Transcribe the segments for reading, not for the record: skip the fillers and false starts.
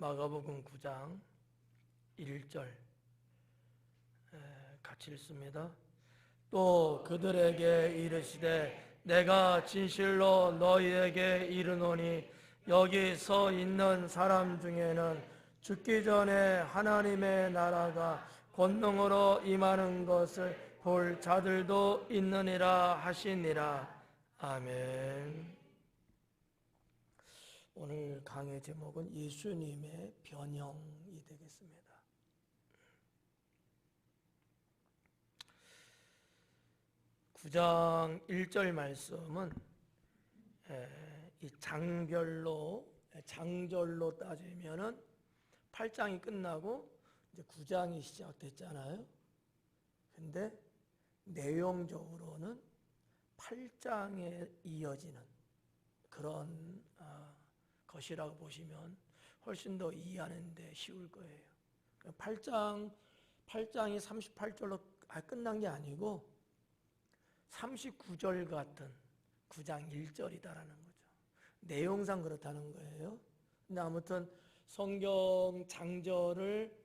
마가복음 9장 1절 같이 읽습니다. 또 그들에게 이르시되 내가 진실로 너희에게 이르노니 여기 서 있는 사람 중에는 죽기 전에 하나님의 나라가 권능으로 임하는 것을 볼 자들도 있느니라 하시니라. 아멘. 오늘 강의 제목은 예수님의 변형이 되겠습니다. 구장 1절 말씀은 이 장절로 따지면은 8장이 끝나고 이제 9장이 시작됐잖아요. 근데 내용적으로는 8장에 이어지는 그런 것이라고 보시면 훨씬 더 이해하는 데 쉬울 거예요. 8장이 38절로 끝난 게 아니고 39절 같은 9장 1절이다라는 거죠. 내용상 그렇다는 거예요. 근데 아무튼 성경 장절을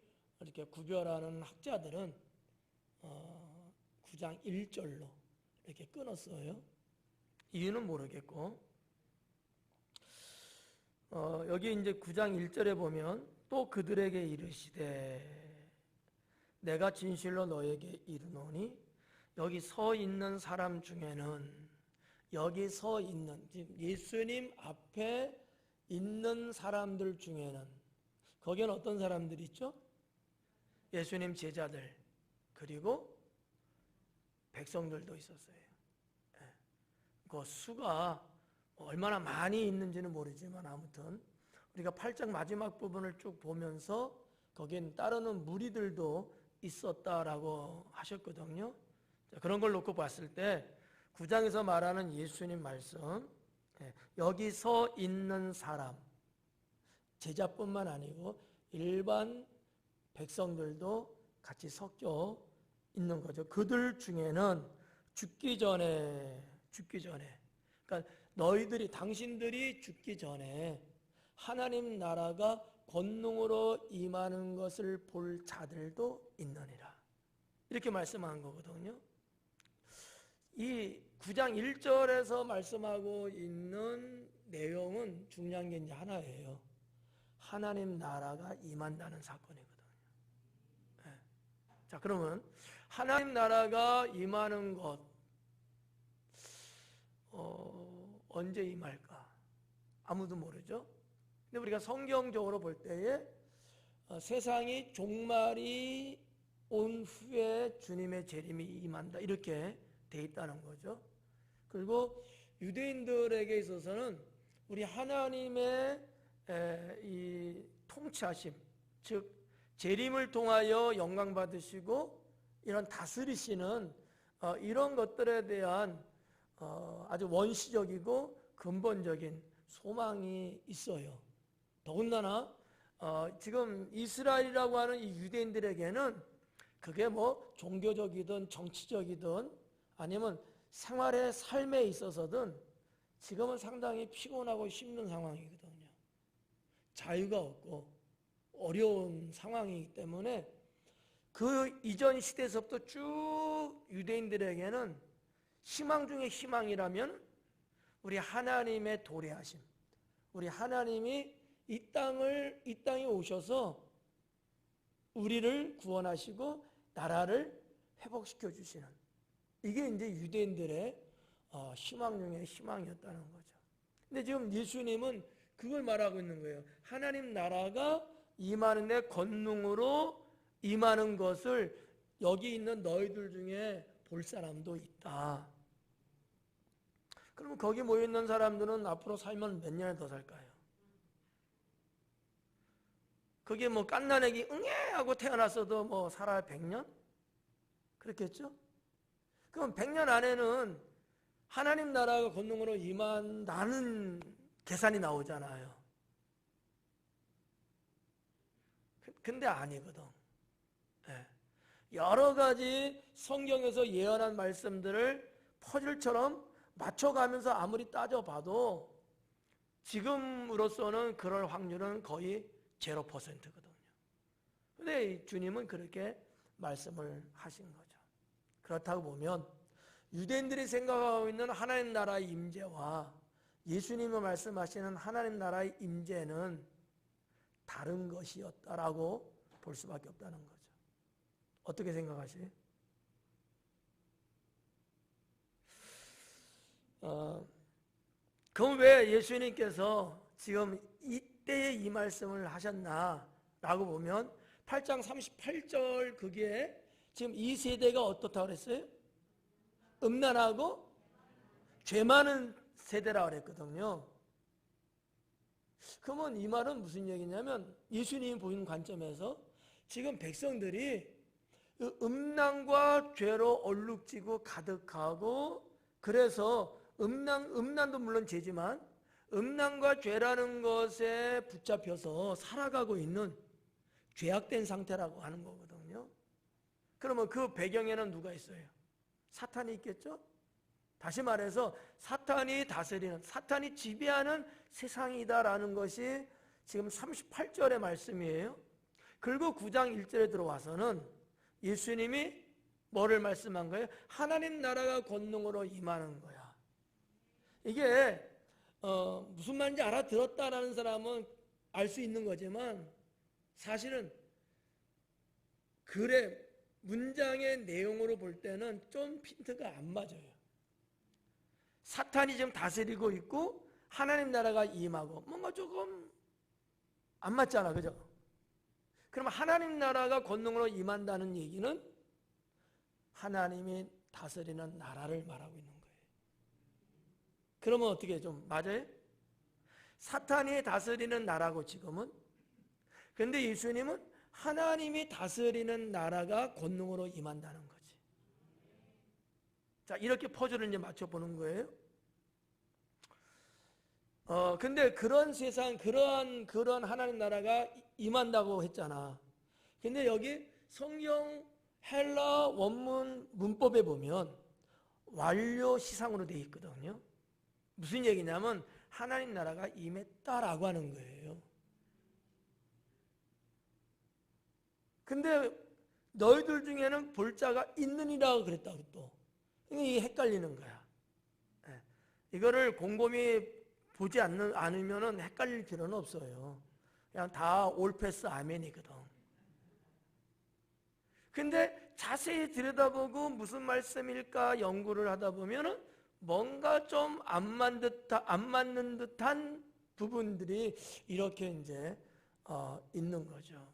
이렇게 구별하는 학자들은 9장 1절로 이렇게 끊었어요. 이유는 모르겠고, 여기 이제 9장 1절에 보면 또 그들에게 이르시되 내가 진실로 너에게 이르노니 여기 서 있는 사람 중에는, 여기 서 있는, 예수님 앞에 있는 사람들 중에는, 거기는 어떤 사람들이 있죠? 예수님 제자들 그리고 백성들도 있었어요. 그 수가 얼마나 많이 있는지는 모르지만 아무튼 우리가 8장 마지막 부분을 쭉 보면서 거기엔 따르는 무리들도 있었다라고 하셨거든요. 그런 걸 놓고 봤을 때 9장에서 말하는 예수님 말씀, 여기 서 있는 사람, 제자뿐만 아니고 일반 백성들도 같이 섞여 있는 거죠. 그들 중에는 죽기 전에, 그러니까 당신들이 죽기 전에 하나님 나라가 권능으로 임하는 것을 볼 자들도 있느니라, 이렇게 말씀한 거거든요. 이 9장 1절에서 말씀하고 있는 내용은 중요한 게 이제 하나예요. 하나님 나라가 임한다는 사건이거든요. 자, 그러면 하나님 나라가 임하는 것, 언제 임할까? 아무도 모르죠. 근데 우리가 성경적으로 볼 때에 세상이 종말이 온 후에 주님의 재림이 임한다, 이렇게 돼 있다는 거죠. 그리고 유대인들에게 있어서는 우리 하나님의 이 통치하심, 즉 재림을 통하여 영광 받으시고 이런 다스리시는 이런 것들에 대한 아주 원시적이고 근본적인 소망이 있어요. 더군다나 지금 이스라엘이라고 하는 이 유대인들에게는 그게 뭐 종교적이든 정치적이든 아니면 생활의 삶에 있어서든 지금은 상당히 피곤하고 힘든 상황이거든요. 자유가 없고 어려운 상황이기 때문에 그 이전 시대에서부터 쭉 유대인들에게는 희망 중에 희망이라면 우리 하나님의 도래하심, 우리 하나님이 이 땅에 오셔서 우리를 구원하시고 나라를 회복시켜 주시는, 이게 이제 유대인들의 희망 중에 희망이었다는 거죠. 근데 지금 예수님은 그걸 말하고 있는 거예요. 하나님 나라가 임하는 데 권능으로 임하는 것을 여기 있는 너희들 중에 볼 사람도 있다. 그러면 거기 모여있는 사람들은 앞으로 살면 몇 년을 더 살까요? 그게 뭐 갓난아기 응애 하고 태어났어도 뭐 살아야 100년? 그렇겠죠? 그럼 100년 안에는 하나님 나라가 권능으로 임한다는 계산이 나오잖아요. 근데 아니거든. 여러 가지 성경에서 예언한 말씀들을 퍼즐처럼 맞춰가면서 아무리 따져봐도 지금으로서는 그럴 확률은 거의 0%거든요. 근데 주님은 그렇게 말씀을 하신 거죠. 그렇다고 보면 유대인들이 생각하고 있는 하나님 나라의 임재와 예수님이 말씀하시는 하나님 나라의 임재는 다른 것이었다라고 볼 수밖에 없다는 거죠. 어떻게 생각하세요? 그럼 왜 예수님께서 지금 이때에 이 말씀을 하셨나라고 보면 8장 38절 거기에 지금 이 세대가 어떻다고 그랬어요? 음란하고 죄 많은 세대라고 그랬거든요. 그러면 이 말은 무슨 얘기냐면 예수님이 보이는 관점에서 지금 백성들이 음란과 죄로 얼룩지고 가득하고 그래서 음란도 물론 죄지만 음란과 죄라는 것에 붙잡혀서 살아가고 있는 죄악된 상태라고 하는 거거든요. 그러면 그 배경에는 누가 있어요? 사탄이 있겠죠? 다시 말해서 사탄이 다스리는, 사탄이 지배하는 세상이다라는 것이 지금 38절의 말씀이에요. 그리고 9장 1절에 들어와서는 예수님이 뭐를 말씀한 거예요? 하나님 나라가 권능으로 임하는 거야. 이게 무슨 말인지 알아들었다라는 사람은 알 수 있는 거지만 사실은 글의 문장의 내용으로 볼 때는 좀 핀트가 안 맞아요. 사탄이 지금 다스리고 있고 하나님 나라가 임하고 뭔가 조금 안 맞잖아, 그죠? 그럼 하나님 나라가 권능으로 임한다는 얘기는 하나님이 다스리는 나라를 말하고 있는 거예요. 그러면 어떻게 좀 맞아요? 사탄이 다스리는 나라고 지금은. 그런데 예수님은 하나님이 다스리는 나라가 권능으로 임한다는 거지. 자, 이렇게 퍼즐을 이제 맞춰보는 거예요. 근데 그런 세상, 그런 하나님 나라가 임한다고 했잖아. 근데 여기 성경 헬라 원문 문법에 보면 완료 시상으로 되어 있거든요. 무슨 얘기냐면 하나님 나라가 임했다라고 하는 거예요. 근데 너희들 중에는 볼 자가 있느니라고 그랬다고 또. 이게 헷갈리는 거야. 이거를 곰곰이 보지 않으면 헷갈릴 필요는 없어요. 그냥 다 올패스 아멘이거든. 근데 자세히 들여다보고 무슨 말씀일까 연구를 하다 보면은 뭔가 좀 안 맞는 듯한 부분들이 이렇게 이제 있는 거죠.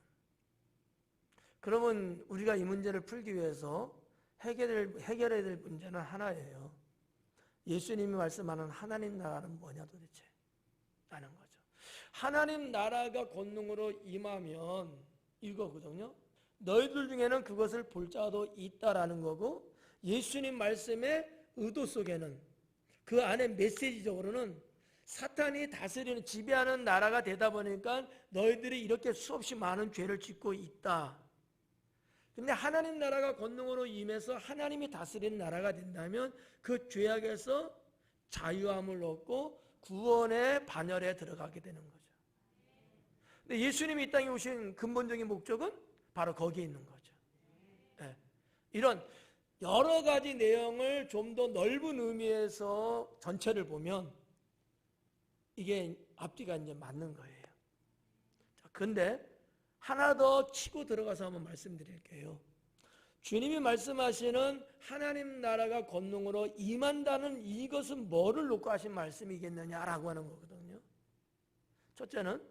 그러면 우리가 이 문제를 풀기 위해서 해결해야 될 문제는 하나예요. 예수님이 말씀하는 하나님 나라는 뭐냐 도대체? 라는 거죠. 하나님 나라가 권능으로 임하면 이거거든요. 너희들 중에는 그것을 볼 자도 있다라는 거고 예수님 말씀의 의도 속에는 그 안에 메시지적으로는 사탄이 다스리는 지배하는 나라가 되다 보니까 너희들이 이렇게 수없이 많은 죄를 짓고 있다. 근데 하나님 나라가 권능으로 임해서 하나님이 다스리는 나라가 된다면 그 죄악에서 자유함을 얻고 구원의 반열에 들어가게 되는 거죠. 근데 예수님이 이 땅에 오신 근본적인 목적은 바로 거기에 있는 거죠. 네. 이런 여러 가지 내용을 좀 더 넓은 의미에서 전체를 보면 이게 앞뒤가 이제 맞는 거예요. 자, 근데 하나 더 치고 들어가서 한번 말씀드릴게요. 주님이 말씀하시는 하나님 나라가 권능으로 임한다는 이것은 뭐를 놓고 하신 말씀이겠느냐라고 하는 거거든요. 첫째는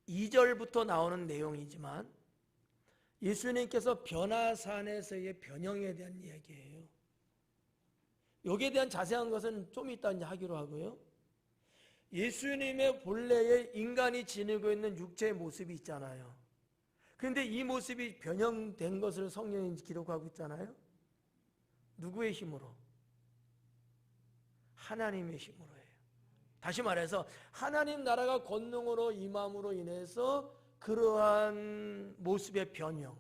2절부터 나오는 내용이지만 예수님께서 변화산에서의 변형에 대한 이야기예요. 여기에 대한 자세한 것은 좀 이따 이제 하기로 하고요. 예수님의 본래의 인간이 지니고 있는 육체의 모습이 있잖아요. 그런데 이 모습이 변형된 것을 성경이 기록하고 있잖아요. 누구의 힘으로? 하나님의 힘으로 해요. 다시 말해서 하나님 나라가 권능으로 임함으로 인해서 그러한 모습의 변형.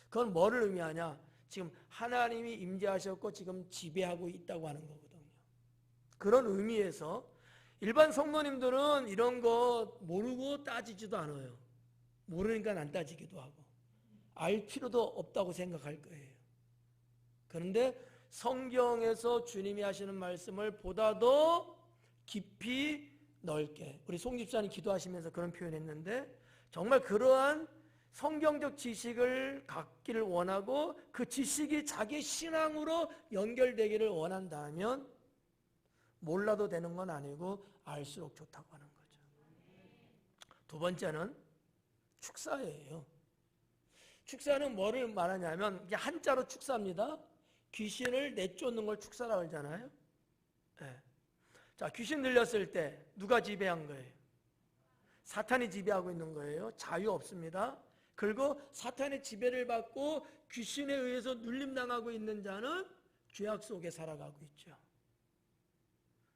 그건 뭐를 의미하냐? 지금 하나님이 임재하셨고 지금 지배하고 있다고 하는 거거든요. 그런 의미에서 일반 성도님들은 이런 거 모르고 따지지도 않아요. 모르니까 안 따지기도 하고 알 필요도 없다고 생각할 거예요. 그런데 성경에서 주님이 하시는 말씀을 보다 더 깊이 넓게, 우리 송 집사님 기도하시면서 그런 표현했는데, 정말 그러한 성경적 지식을 갖기를 원하고 그 지식이 자기 신앙으로 연결되기를 원한다면 몰라도 되는 건 아니고 알수록 좋다고 하는 거죠. 두 번째는 축사예요. 축사는 뭐를 말하냐면, 이게 한자로 축사입니다. 귀신을 내쫓는 걸 축사라고 하잖아요. 네. 자, 귀신 들렸을 때 누가 지배한 거예요? 사탄이 지배하고 있는 거예요. 자유 없습니다. 그리고 사탄의 지배를 받고 귀신에 의해서 눌림당하고 있는 자는 죄악 속에 살아가고 있죠.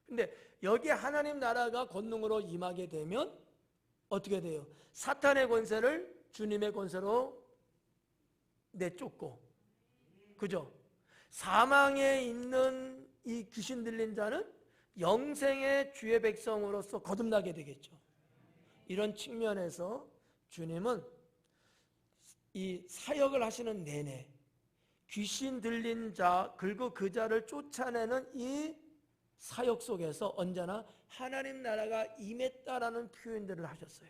근데 여기 하나님 나라가 권능으로 임하게 되면 어떻게 돼요? 사탄의 권세를 주님의 권세로 내쫓고, 그죠? 사망에 있는 이 귀신 들린 자는 영생의 주의 백성으로서 거듭나게 되겠죠. 이런 측면에서 주님은 이 사역을 하시는 내내 귀신 들린 자, 그리고 그 자를 쫓아내는 이 사역 속에서 언제나 하나님 나라가 임했다라는 표현들을 하셨어요.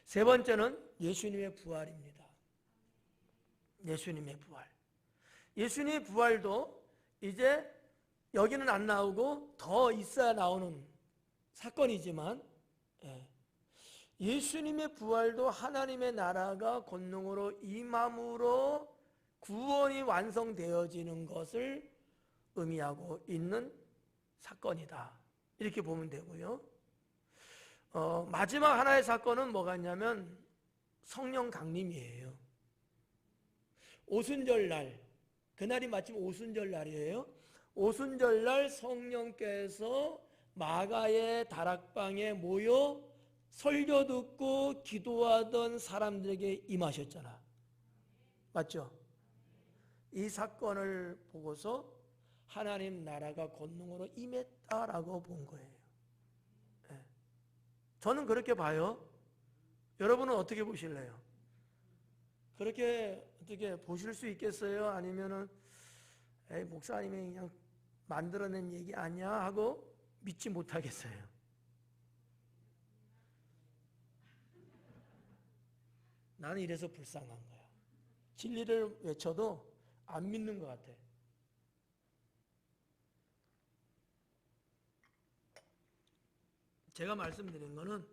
세 번째는 예수님의 부활입니다. 예수님의 부활. 예수님의 부활도 이제 여기는 안 나오고 더 있어야 나오는 사건이지만, 예수님의 부활도 하나님의 나라가 권능으로 임함으로 구원이 완성되어지는 것을 의미하고 있는 사건이다, 이렇게 보면 되고요. 마지막 하나의 사건은 뭐가 있냐면 성령 강림이에요. 오순절날, 그날이 마침 오순절날이에요. 오순절날 성령께서 마가의 다락방에 모여 설교 듣고 기도하던 사람들에게 임하셨잖아. 맞죠? 이 사건을 보고서 하나님 나라가 권능으로 임했다라고 본 거예요. 저는 그렇게 봐요. 여러분은 어떻게 보실래요? 그렇게 어떻게 보실 수 있겠어요? 아니면은 에이, 목사님이 그냥 만들어낸 얘기 아니야 하고 믿지 못하겠어요? 나는 이래서 불쌍한 거야. 진리를 외쳐도 안 믿는 것 같아. 제가 말씀드린 거는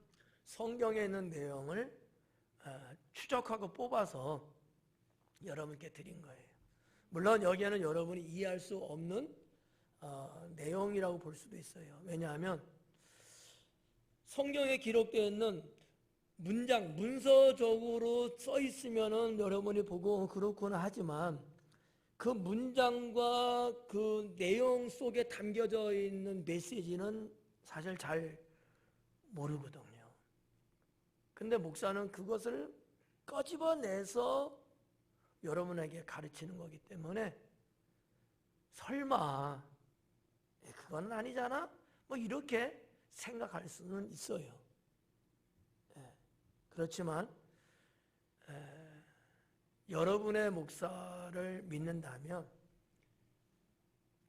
성경에 있는 내용을 추적하고 뽑아서 여러분께 드린 거예요. 물론 여기에는 여러분이 이해할 수 없는 내용이라고 볼 수도 있어요. 왜냐하면 성경에 기록되어 있는 문장, 문서적으로 써 있으면은 여러분이 보고 그렇구나 하지만 그 문장과 그 내용 속에 담겨져 있는 메시지는 사실 잘 모르거든요. 근데 목사는 그것을 꺼집어내서 여러분에게 가르치는 거기 때문에 설마 그건 아니잖아? 뭐 이렇게 생각할 수는 있어요. 그렇지만 여러분의 목사를 믿는다면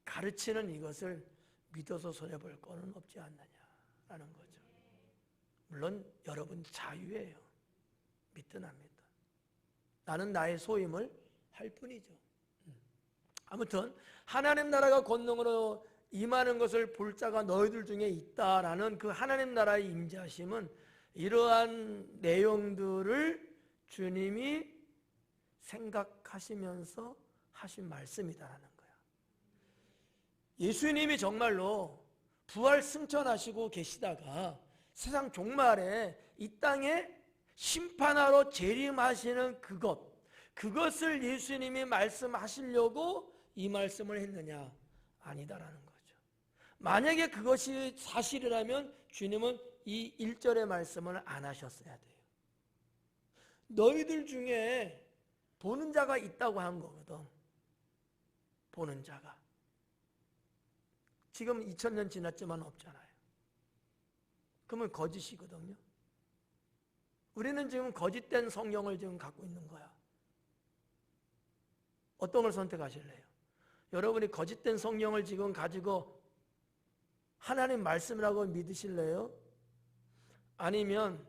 가르치는 이것을 믿어서 손해볼 거는 없지 않느냐라는 거죠. 물론 여러분 자유예요. 믿든 안 믿든. 나는 나의 소임을 할 뿐이죠. 아무튼 하나님 나라가 권능으로 임하는 것을 볼 자가 너희들 중에 있다라는 그 하나님 나라의 임재하심은 이러한 내용들을 주님이 생각하시면서 하신 말씀이다라는 거야. 예수님이 정말로 부활 승천하시고 계시다가 세상 종말에 이 땅에 심판하러 재림하시는 그것을 예수님이 말씀하시려고 이 말씀을 했느냐? 아니다라는 거죠. 만약에 그것이 사실이라면 주님은 이 1절의 말씀을 안 하셨어야 돼요. 너희들 중에 보는 자가 있다고 한 거거든. 보는 자가. 지금 2000년 지났지만 없잖아요. 그러면 거짓이거든요. 우리는 지금 거짓된 성경을 지금 갖고 있는 거야. 어떤 걸 선택하실래요? 여러분이 거짓된 성경을 지금 가지고 하나님 말씀이라고 믿으실래요? 아니면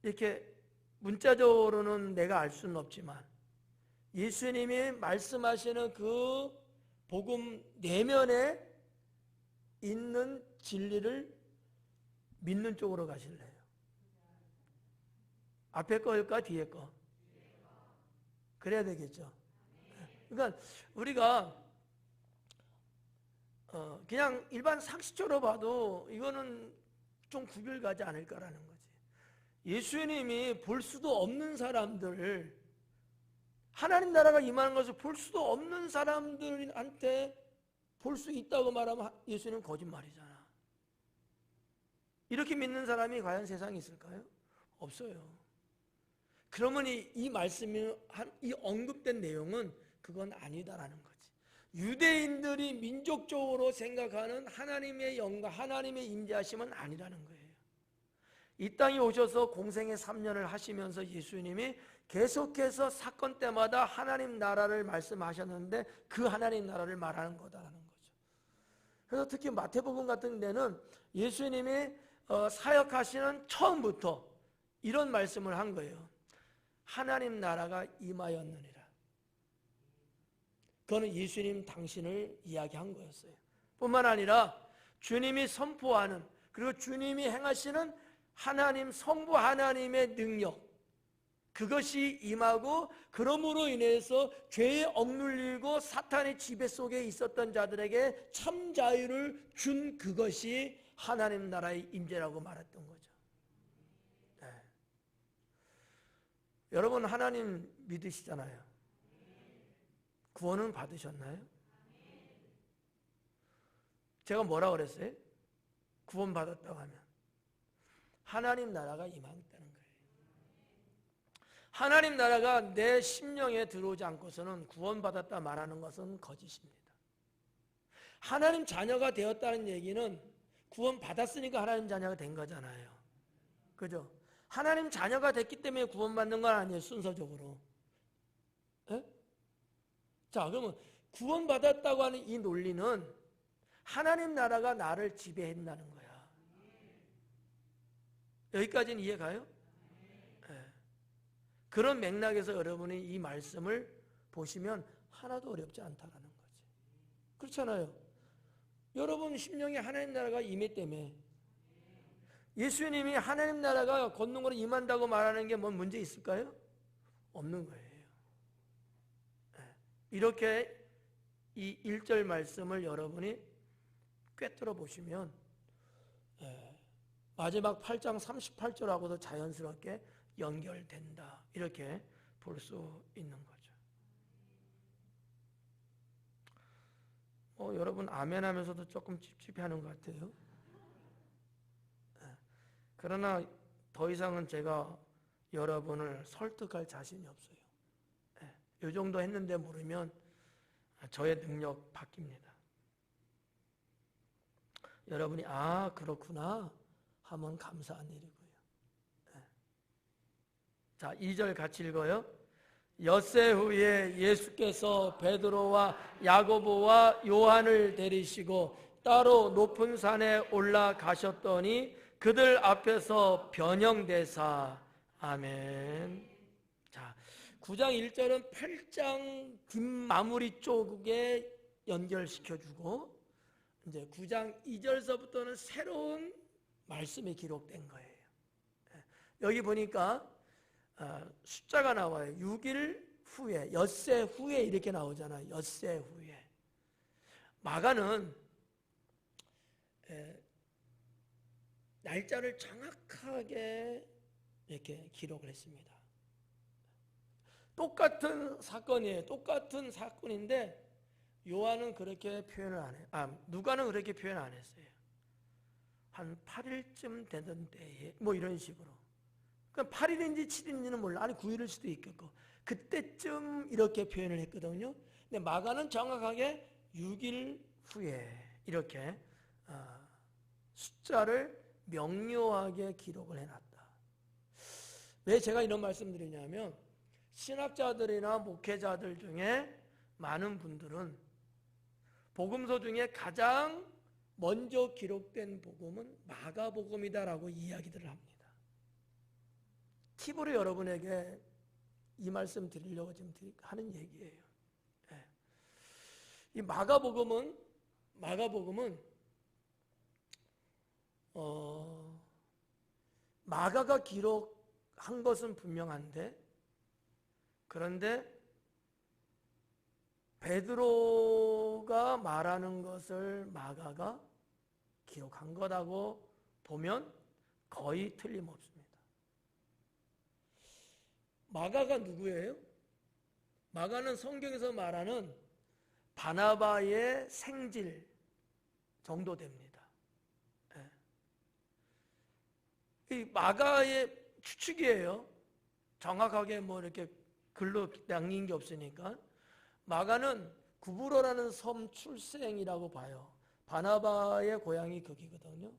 이렇게 문자적으로는 내가 알 수는 없지만 예수님이 말씀하시는 그 복음 내면에 있는 진리를 믿는 쪽으로 가실래요? 앞에 거일까 뒤에 거? 그래야 되겠죠. 그러니까 우리가 그냥 일반 상식적으로 봐도 이거는 좀 구별가지 않을까라는 거지. 예수님이 볼 수도 없는 사람들을, 하나님 나라가 임하는 것을 볼 수도 없는 사람들한테 볼 수 있다고 말하면 예수님은 거짓말이잖아. 이렇게 믿는 사람이 과연 세상에 있을까요? 없어요. 그러면 이 말씀이, 이 언급된 내용은 그건 아니다라는 거지. 유대인들이 민족적으로 생각하는 하나님의 영광, 하나님의 임재하심은 아니라는 거예요. 이 땅에 오셔서 공생의 3년을 하시면서 예수님이 계속해서 사건 때마다 하나님 나라를 말씀하셨는데 그 하나님 나라를 말하는 거다라는 거죠. 그래서 특히 마태복음 같은 데는 예수님이 사역하시는 처음부터 이런 말씀을 한 거예요. 하나님 나라가 임하였느니라. 그거는 예수님 당신을 이야기한 거였어요. 뿐만 아니라 주님이 선포하는, 그리고 주님이 행하시는 하나님, 성부 하나님의 능력, 그것이 임하고 그러므로 인해서 죄에 억눌리고 사탄의 지배 속에 있었던 자들에게 참 자유를 준 그것이 하나님 나라의 임재라고 말했던 거죠. 네. 여러분 하나님 믿으시잖아요. 구원은 받으셨나요? 제가 뭐라 그랬어요? 구원 받았다고 하면 하나님 나라가 임한다는 거예요. 하나님 나라가 내 심령에 들어오지 않고서는 구원받았다 말하는 것은 거짓입니다. 하나님 자녀가 되었다는 얘기는 구원받았으니까 하나님 자녀가 된 거잖아요. 그죠? 하나님 자녀가 됐기 때문에 구원받는 건 아니에요, 순서적으로. 에? 자, 그러면 구원받았다고 하는 이 논리는 하나님 나라가 나를 지배한다는 거야. 여기까지는 이해가요? 네. 그런 맥락에서 여러분이 이 말씀을 보시면 하나도 어렵지 않다라는 거지. 그렇잖아요. 여러분 심령에 하나님 나라가 임했다며. 예수님이 하나님 나라가 권능으로 임한다고 말하는 게 뭔 문제 있을까요? 없는 거예요. 네. 이렇게 이 1절 말씀을 여러분이 꿰뚫어 보시면 마지막 8장 38절하고도 자연스럽게 연결된다, 이렇게 볼 수 있는 거죠. 여러분 아멘 하면서도 조금 찝찝해하는 것 같아요. 그러나 더 이상은 제가 여러분을 설득할 자신이 없어요. 이 정도 했는데 모르면 저의 능력 바뀝니다. 여러분이 아 그렇구나 하면 감사한 일이고요. 자, 2절 같이 읽어요. 엿새 후에 예수께서 베드로와 야고보와 요한을 데리시고 따로 높은 산에 올라가셨더니 그들 앞에서 변형되사. 아멘. 자, 9장 1절은 8장 뒷마무리 쪽에 연결시켜주고 이제 9장 2절서부터는 새로운 말씀이 기록된 거예요. 여기 보니까 숫자가 나와요. 6일 후에, 엿새 후에 이렇게 나오잖아요. 엿새 후에. 마가는 날짜를 정확하게 이렇게 기록을 했습니다. 똑같은 사건이에요. 똑같은 사건인데 요한은 그렇게 표현을 안 해요. 누가는 그렇게 표현 안 했어요. 한 8일쯤 되던 때에 뭐 이런 식으로. 그러니까 8일인지 7일인지는 몰라. 아니 9일일 수도 있겠고. 그때쯤 이렇게 표현을 했거든요. 근데 마가는 정확하게 6일 후에 이렇게 숫자를 명료하게 기록을 해놨다. 왜 제가 이런 말씀드리냐면 신학자들이나 목회자들 중에 많은 분들은 복음서 중에 가장 먼저 기록된 복음은 마가복음이다라고 이야기들을 합니다. 팁으로 여러분에게 이 말씀 드리려고 지금 하는 얘기예요. 이 마가복음은 마가가 기록한 것은 분명한데, 그런데 베드로가 말하는 것을 마가가 기록한 거라고 보면 거의 틀림없습니다. 마가가 누구예요? 마가는 성경에서 말하는 바나바의 생질 정도 됩니다. 이 마가의 추측이에요. 정확하게 뭐 이렇게 글로 남긴 게 없으니까. 마가는 구브로라는 섬 출생이라고 봐요. 바나바의 고향이 거기거든요.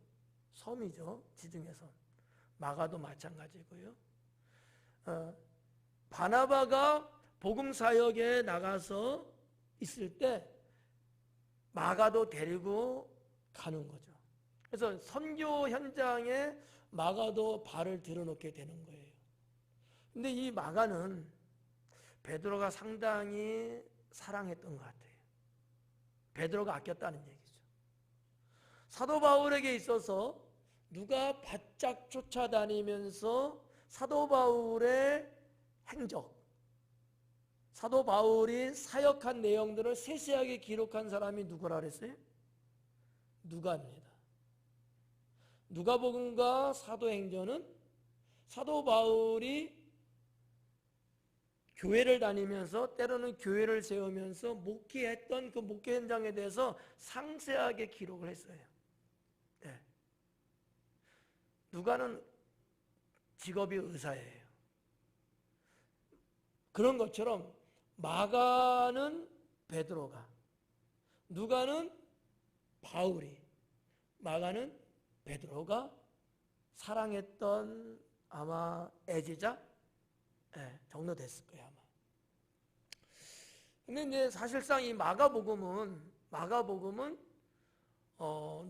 섬이죠, 지중해 섬. 마가도 마찬가지고요. 바나바가 복음 사역에 나가서 있을 때 마가도 데리고 가는 거죠. 그래서 선교 현장에 마가도 발을 들여놓게 되는 거예요. 근데 이 마가는 베드로가 상당히 사랑했던 것 같아요. 베드로가 아꼈다는 얘기죠. 사도 바울에게 있어서 누가 바짝 쫓아다니면서 사도 바울의 행적, 사도 바울이 사역한 내용들을 세세하게 기록한 사람이 누구라 그랬어요? 누가입니다. 누가복음과 사도행전은 사도 바울이 교회를 다니면서 때로는 교회를 세우면서 목회했던 그 목회 현장에 대해서 상세하게 기록을 했어요. 네. 누가는 직업이 의사예요. 그런 것처럼 마가는 베드로가, 누가는 바울이, 마가는 베드로가 사랑했던 아마 애지자 정도 됐을 거예요, 아마. 근데 이제 사실상 이 마가복음은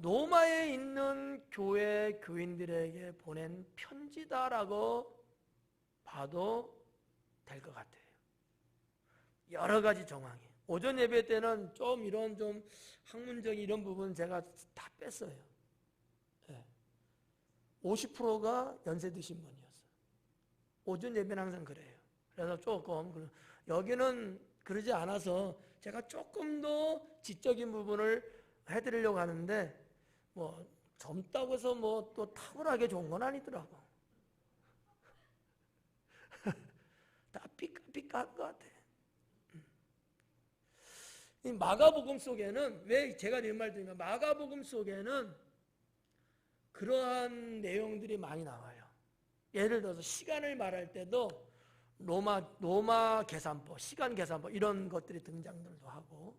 로마에 있는 교회 교인들에게 보낸 편지다라고 봐도 될 것 같아요. 여러 가지 정황이. 오전 예배 때는 좀 이런 좀 학문적인 이런 부분 제가 다 뺐어요. 50%가 연세 드신 분이었어요. 오전 예배는 항상 그래요. 그래서 조금 여기는 그러지 않아서 제가 조금 더 지적인 부분을 해드리려고 하는데 뭐 젊다고 해서 뭐 또 탁월하게 좋은 건 아니더라고. 다 삐까삐까한 것 같아. 이 마가복음 속에는 왜 제가 이런 말 드리면 마가복음 속에는 그러한 내용들이 많이 나와요. 예를 들어서 시간을 말할 때도 로마 계산법, 시간 계산법 이런 것들이 등장들도 하고,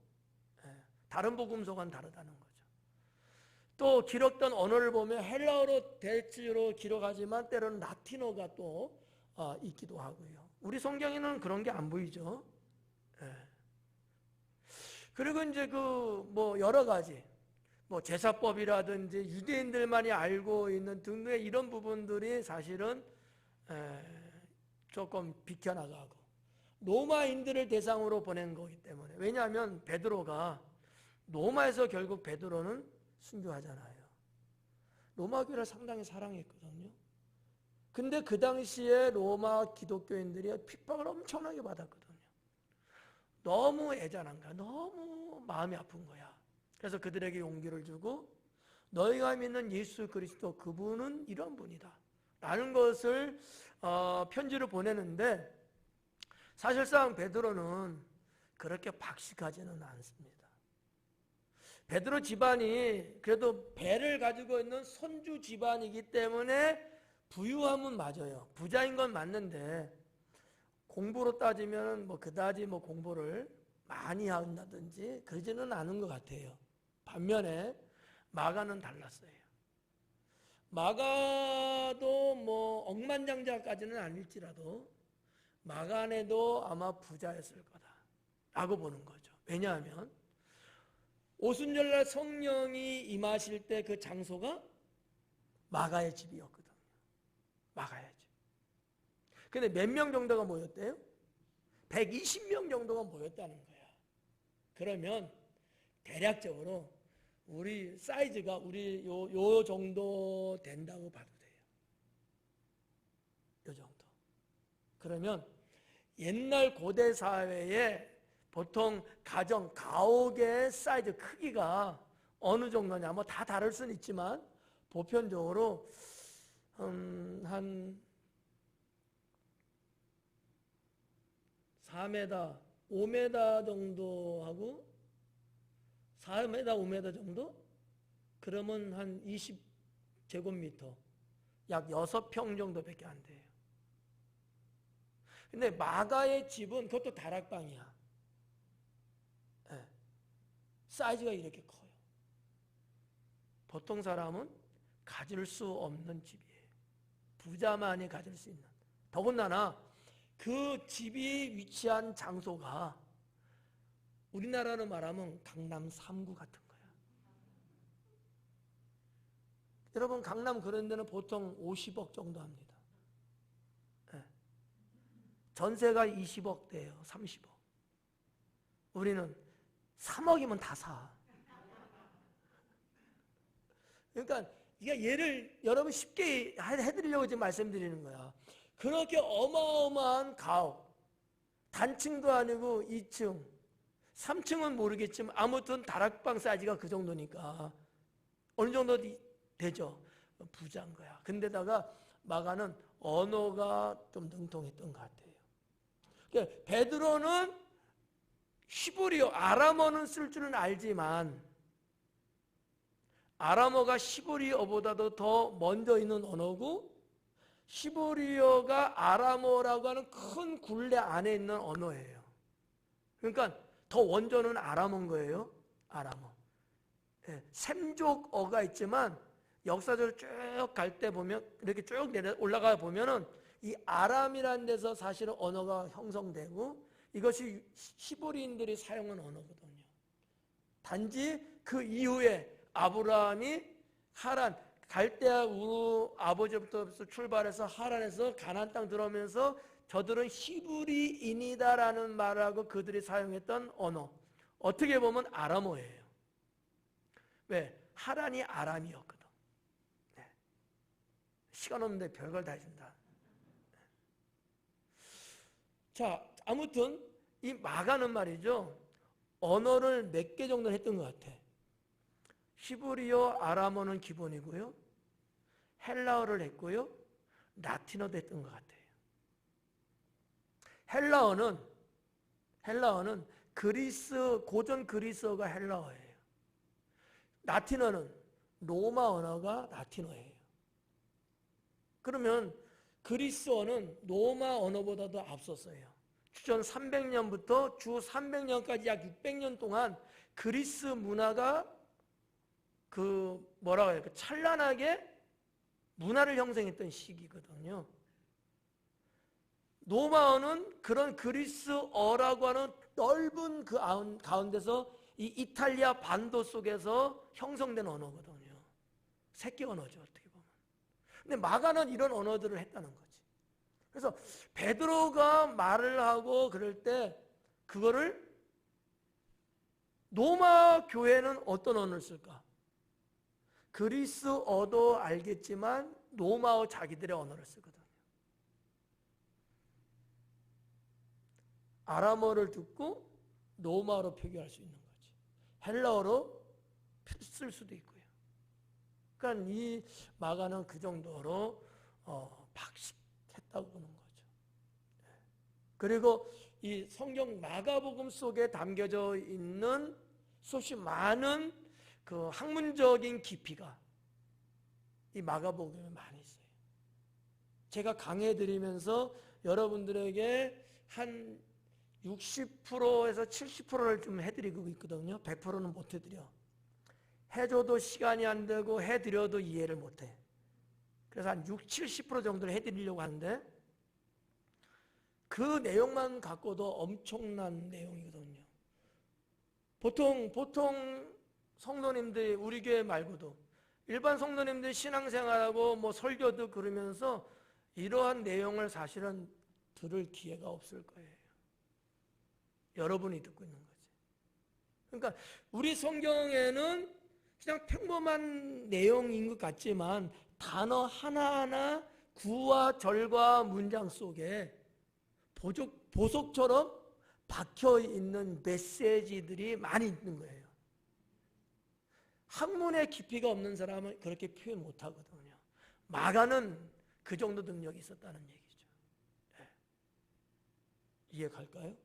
다른 복음서와는 다르다는 거죠. 또 기록된 언어를 보면 헬라어로 대체로 기록하지만 때로는 라틴어가 또 있기도 하고요. 우리 성경에는 그런 게 안 보이죠. 그리고 이제 뭐 여러 가지 뭐 제사법이라든지 유대인들만이 알고 있는 등등의 이런 부분들이 사실은 조금 비켜나가고 로마인들을 대상으로 보낸 거기 때문에. 왜냐하면 베드로가 로마에서 결국 베드로는 순교하잖아요. 로마 교회를 상당히 사랑했거든요. 근데 그 당시에 로마 기독교인들이 핍박을 엄청나게 받았거든요. 너무 애잔한 거야. 너무 마음이 아픈 거야. 그래서 그들에게 용기를 주고 너희가 믿는 예수 그리스도 그분은 이런 분이다 라는 것을 편지를 보내는데, 사실상 베드로는 그렇게 박식하지는 않습니다. 베드로 집안이 그래도 배를 가지고 있는 선주 집안이기 때문에 부유함은 맞아요. 부자인 건 맞는데 공부로 따지면 뭐 그다지 뭐 공부를 많이 한다든지 그러지는 않은 것 같아요. 반면에 마가는 달랐어요. 마가도 뭐 억만장자까지는 아닐지라도 마가 안에도 아마 부자였을 거다라고 보는 거죠. 왜냐하면 오순절날 성령이 임하실 때 그 장소가 마가의 집이었거든요. 마가의 집. 근데 몇 명 정도가 모였대요? 120명 정도가 모였다는 거야. 그러면 대략적으로 우리 사이즈가 우리 요 정도 된다고 봐도 돼요. 요 정도. 그러면 옛날 고대 사회에 보통 가정, 가옥의 사이즈 크기가 어느 정도냐, 뭐 다 다를 수는 있지만 보편적으로 한 4m, 5m 정도 하고 4m, 5m 정도? 그러면 한 20제곱미터, 약 6평 정도밖에 안 돼요. 근데 마가의 집은 그것도 다락방이야. 네. 사이즈가 이렇게 커요. 보통 사람은 가질 수 없는 집이에요. 부자만이 가질 수 있는. 더군다나 그 집이 위치한 장소가 우리나라로 말하면 강남 3구 같은 거야. 여러분 강남 그런 데는 보통 50억 정도 합니다. 네. 전세가 20억대예요. 30억. 우리는 3억이면 다 사. 그러니까 이게 예를 여러분 쉽게 해드리려고 지금 말씀드리는 거야. 그렇게 어마어마한 가옥, 단층도 아니고 2층, 3층은 모르겠지만 아무튼 다락방 사이즈가 그 정도니까 어느 정도 되죠. 부자인 거야. 근데다가 마가는 언어가 좀 능통했던 것 같아요. 그러니까 베드로는 히브리어, 아람어는 쓸 줄은 알지만 아람어가 히브리어보다도 더 먼저 있는 언어고 히브리어가 아람어라고 하는 큰 굴레 안에 있는 언어예요. 그러니까 더 원조는 아람어인 거예요. 아람어. 네, 셈족어가 있지만 역사적으로 쭉 갈 때 보면 이렇게 쭉 내려 올라가 보면은 이 아람이라는 데서 사실은 언어가 형성되고 이것이 히브리인들이 사용한 언어거든요. 단지 그 이후에 아브라함이 하란 갈대아 우르 아버지부터 출발해서 하란에서 가나안 땅 들어오면서 저들은 히브리인이다라는 말하고 그들이 사용했던 언어, 어떻게 보면 아람어예요. 왜? 하란이 아람이었거든. 네. 시간 없는데 별걸 다 해준다. 네. 자, 아무튼 이 마가는 말이죠, 언어를 몇 개 정도 했던 것 같아. 히브리어, 아람어는 기본이고요, 헬라어를 했고요, 라틴어도 했던 것 같아요. 헬라어는 그리스, 고전 그리스어가 헬라어예요. 라틴어는 로마 언어가 라틴어예요. 그러면 그리스어는 로마 언어보다도 앞섰어요. 주전 300년부터 주 300년까지 약 600년 동안 그리스 문화가 찬란하게 문화를 형성했던 시기거든요. 로마어는 그런 그리스어라고 하는 넓은 그 가운데서 이 이탈리아 반도 속에서 형성된 언어거든요. 새끼 언어죠, 어떻게 보면. 근데 마가는 이런 언어들을 했다는 거지. 그래서 베드로가 말을 하고 그럴 때 그거를 로마 교회는 어떤 언어를 쓸까? 그리스어도 알겠지만 로마어 자기들의 언어를 쓰거든요. 아람어를 듣고 로마어로 표기할 수 있는 거지. 헬라어로 쓸 수도 있고요. 그러니까 이 마가는 그 정도로 박식했다고 보는 거죠. 그리고 이 성경 마가복음 속에 담겨져 있는 수없이 많은 그 학문적인 깊이가 이 마가복음에 많이 있어요. 제가 강해 드리면서 여러분들에게 한 60%에서 70%를 좀 해드리고 있거든요. 100%는 못 해드려. 해줘도 시간이 안 되고 해드려도 이해를 못해. 그래서 한 60-70% 정도를 해드리려고 하는데 그 내용만 갖고도 엄청난 내용이거든요. 보통 성도님들이 우리 교회 말고도 일반 성도님들이 신앙생활하고 뭐 설교도 그러면서 이러한 내용을 사실은 들을 기회가 없을 거예요. 여러분이 듣고 있는 거지. 그러니까 우리 성경에는 그냥 평범한 내용인 것 같지만 단어 하나하나 구와 절과 문장 속에 보석처럼 박혀있는 메시지들이 많이 있는 거예요. 학문의 깊이가 없는 사람은 그렇게 표현 못하거든요. 마가는 그 정도 능력이 있었다는 얘기죠. 네. 이해 갈까요?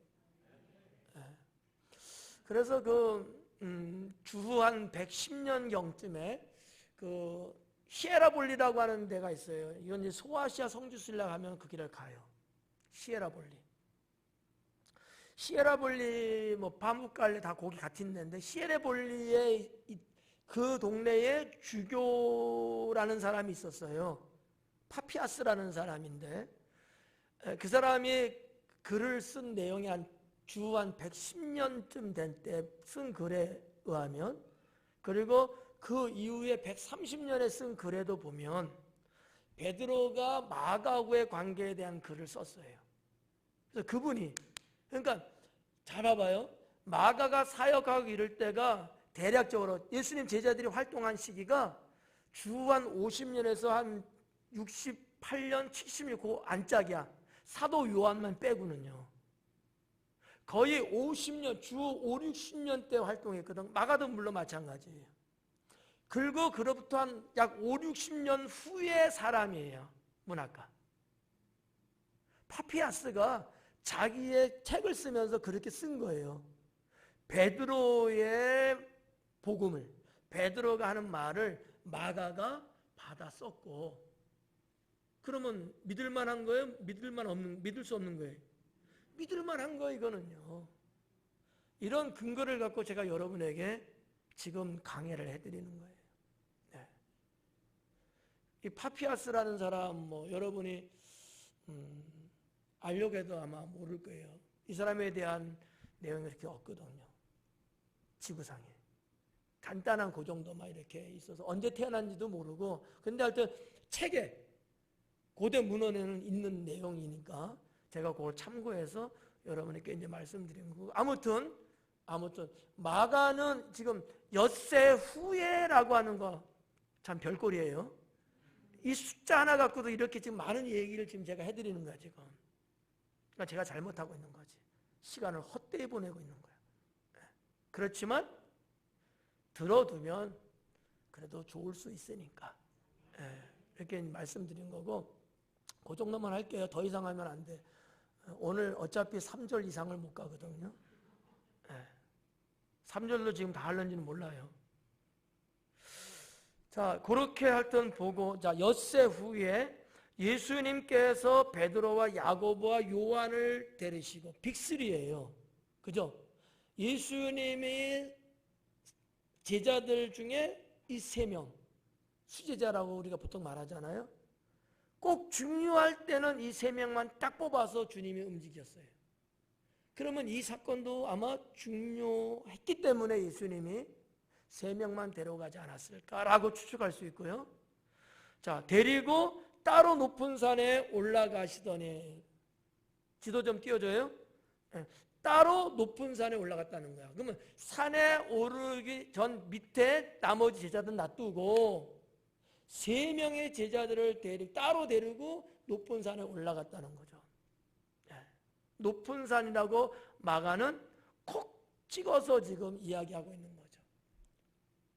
네. 그래서 주후 한 110년경쯤에 히에라볼리라고 하는 데가 있어요. 이건 이제 소아시아 성지순례 가면 그 길을 가요. 히에라볼리 뭐 바무갈레 다 거기 같은 데인데 히에라볼리의 그 동네에 주교라는 사람이 있었어요. 파피아스라는 사람인데 그 사람이 글을 쓴 내용이 주 한 110년쯤 된 때 쓴 글에 의하면, 그리고 그 이후에 130년에 쓴 글에도 보면 베드로가 마가하고의 관계에 대한 글을 썼어요. 그래서 그분이, 그러니까 잘 봐봐요. 마가가 사역하고 이럴 때가 대략적으로 예수님 제자들이 활동한 시기가 주 한 50년에서 한 68년, 76, 그 안짝이야. 사도 요한만 빼고는요. 거의 50년, 주 5, 60년 때 활동했거든. 마가도 물론 마찬가지예요. 그리고 그로부터 한 약 5, 60년 후의 사람이에요. 문학가. 파피아스가 자기의 책을 쓰면서 그렇게 쓴 거예요. 베드로의 복음을, 베드로가 하는 말을 마가가 받아 썼고, 그러면 믿을 만한 거예요? 믿을 수 없는 거예요? 믿을 만한 거 이거는요. 이런 근거를 갖고 제가 여러분에게 지금 강해를 해드리는 거예요. 네. 이 파피아스라는 사람 여러분이 알려고 해도 아마 모를 거예요. 이 사람에 대한 내용이 이렇게 없거든요. 지구상에. 간단한 그 정도만 이렇게 있어서 언제 태어난지도 모르고, 근데 하여튼 책에 고대 문헌에는 있는 내용이니까 제가 그걸 참고해서 여러분에게 이제 말씀드린 거고, 아무튼 마가는 지금 엿새 후에라고 하는 거 참 별꼴이에요. 이 숫자 하나 갖고도 이렇게 지금 많은 얘기를 지금 제가 해드리는 거야 지금. 그러니까 제가 잘못하고 있는 거지. 시간을 헛되이 보내고 있는 거야. 그렇지만 들어두면 그래도 좋을 수 있으니까 이렇게 말씀드린 거고, 그 정도만 할게요. 더 이상 하면 안 돼. 오늘 어차피 3절 이상을 못 가거든요. 3절로 지금 다 하는지는 몰라요. 자, 그렇게 하여튼 보고, 자, 엿새 후에 예수님께서 베드로와 야고보와 요한을 데리시고, 빅3예요. 그죠? 예수님이 제자들 중에 이 3명, 수제자라고 우리가 보통 말하잖아요. 꼭 중요할 때는 이 3명만 딱 뽑아서 주님이 움직였어요. 그러면 이 사건도 아마 중요했기 때문에 예수님이 3명만 데려가지 않았을까라고 추측할 수 있고요. 자, 데리고 따로 높은 산에 올라가시더니, 지도 좀 띄워줘요. 따로 높은 산에 올라갔다는 거야. 그러면 산에 오르기 전 밑에 나머지 제자들 놔두고 3명의 제자들을 따로 데리고 높은 산에 올라갔다는 거죠. 높은 산이라고 마가는 콕 찍어서 지금 이야기하고 있는 거죠.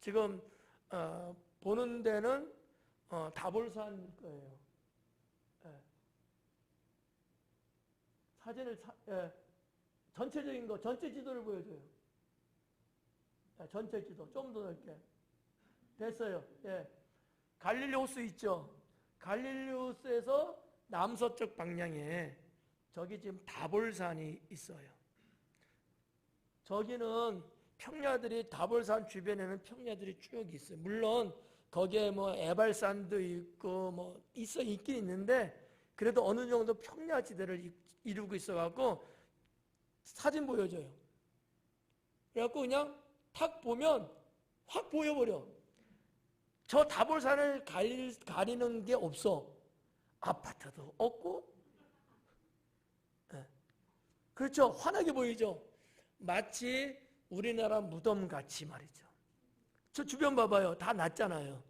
지금 보는 데는 다볼산일 거예요. 사진을 전체적인 거, 전체 지도를 보여줘요. 전체 지도 좀 더 넓게. 됐어요. 갈릴리 호수 있죠. 갈릴리 호수에서 남서쪽 방향에 저기 지금 다볼산이 있어요. 저기는 평야들이 다볼산 주변에는 평야들이 쭉 있어요. 물론 거기에 뭐 에발산도 있고 뭐 있긴 있는데 그래도 어느 정도 평야지대를 이루고 있어갖고 사진 보여줘요. 그래갖고 그냥 탁 보면 확 보여버려. 저 다볼산을 가리는 게 없어. 아파트도 없고, 네. 그렇죠. 환하게 보이죠. 마치 우리나라 무덤같이 말이죠. 저 주변 봐봐요. 다 낮잖아요.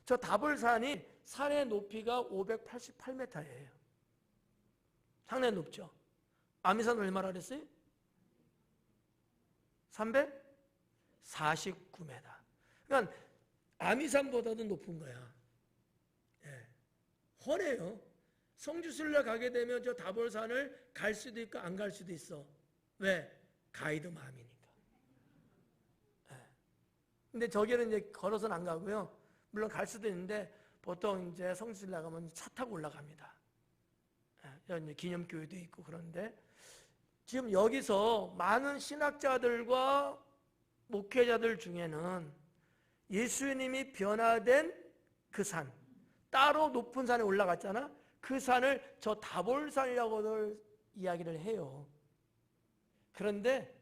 저 다볼산이 산의 높이가 588m예요. 상당히 높죠. 아미산 얼마나 그랬어요? 349m. 그러니까 아미산보다도 높은 거야. 예. 훤해요. 성지순례 가게 되면 저 다볼산을 갈 수도 있고 안 갈 수도 있어. 왜? 가이드 마음이니까. 예. 근데 저기는 이제 걸어서는 안 가고요. 물론 갈 수도 있는데 보통 이제 성지순례 가면 차 타고 올라갑니다. 예. 기념교회도 있고 그런데 지금 여기서 많은 신학자들과 목회자들 중에는 예수님이 변화된 그 산, 따로 높은 산에 올라갔잖아. 그 산을 저 다볼산이라고들 이야기를 해요. 그런데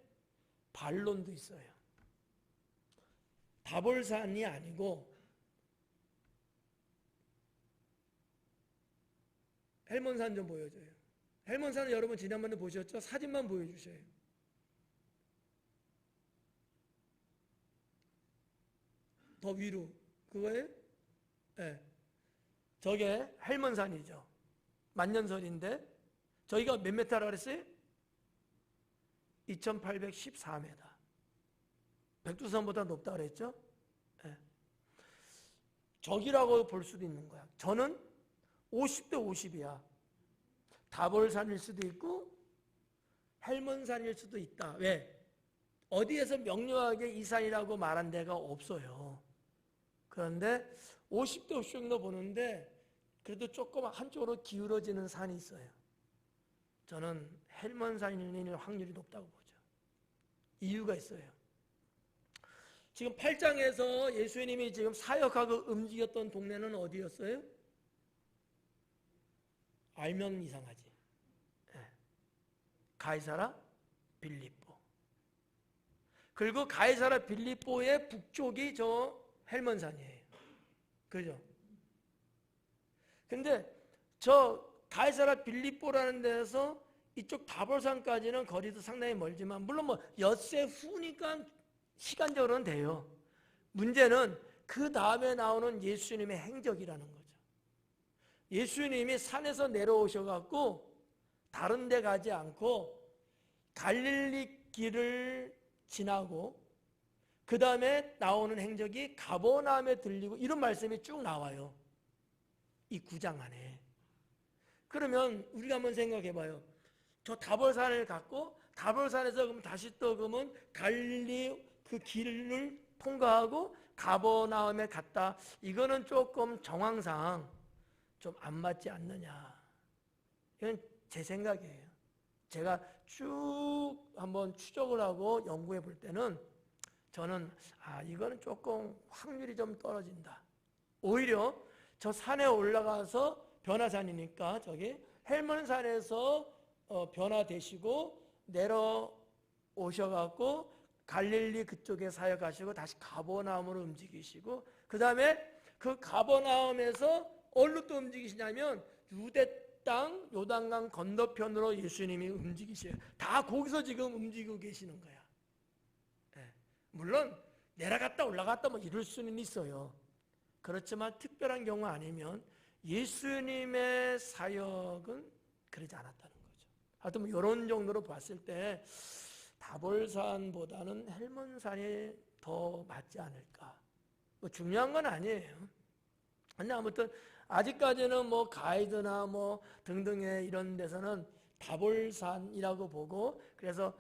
반론도 있어요. 다볼산이 아니고 헬몬산 좀 보여줘요. 헬몬산은 여러분 지난번에 보셨죠? 사진만 보여주셔요. 더 위로 그거예요? 네. 저게 헬몬산이죠. 만년설인데 저희가 몇 메타라 그랬어요? 2814m. 백두산보다 높다 그랬죠? 네. 저기라고 볼 수도 있는 거야. 저는 50대 50이야. 다볼산일 수도 있고 헬몬산일 수도 있다. 왜? 어디에서 명료하게 이 산이라고 말한 데가 없어요. 그런데 50대 50 정도 보는데 그래도 조금 한쪽으로 기울어지는 산이 있어요. 저는 헬몬산일 확률이 높다고 보죠. 이유가 있어요. 지금 8장에서 예수님이 지금 사역하고 움직였던 동네는 어디였어요? 알면 이상하지. 가이사라 빌립보. 그리고 가이사라 빌립보의 북쪽이 저 헬몬산이에요. 그죠? 근데 저 가이사라 빌립보라는 데서 이쪽 다볼산까지는 거리도 상당히 멀지만 물론 뭐 엿새 후니까 시간적으로는 돼요. 문제는 그 다음에 나오는 예수님의 행적이라는 거죠. 예수님이 산에서 내려오셔갖고 다른 데 가지 않고 갈릴리 길을 지나고 그 다음에 나오는 행적이 가버나움에 들리고 이런 말씀이 쭉 나와요. 이 9장 안에. 그러면 우리가 한번 생각해 봐요. 저 다볼산을 갔고 다볼산에서 그럼 다시 또 그러면 갈릴리 그 길을 통과하고 가버나움에 갔다. 이거는 조금 정황상 좀 안 맞지 않느냐. 이건 제 생각이에요. 제가 쭉 한번 추적을 하고 연구해 볼 때는 저는 이거는 조금 확률이 좀 떨어진다. 오히려 저 산에 올라가서 변화산이니까 저기 헬몬산에서 변화되시고 내려오셔갖고 갈릴리 그쪽에 사역하시고 다시 가버나움으로 움직이시고 그 다음에 그 가버나움에서 어디로 또 움직이시냐면 유대 땅 요단강 건너편으로 예수님이 움직이셔요. 다 거기서 지금 움직이고 계시는 거야. 네. 물론 내려갔다 올라갔다 뭐 이럴 수는 있어요. 그렇지만 특별한 경우 아니면 예수님의 사역은 그러지 않았다는 거죠. 하여튼 뭐 이런 정도로 봤을 때 다볼산보다는 헬몬산이 더 맞지 않을까. 뭐 중요한 건 아니에요. 근데 아무튼 아직까지는 뭐 가이드나 뭐 등등의 이런 데서는 다볼산이라고 보고 그래서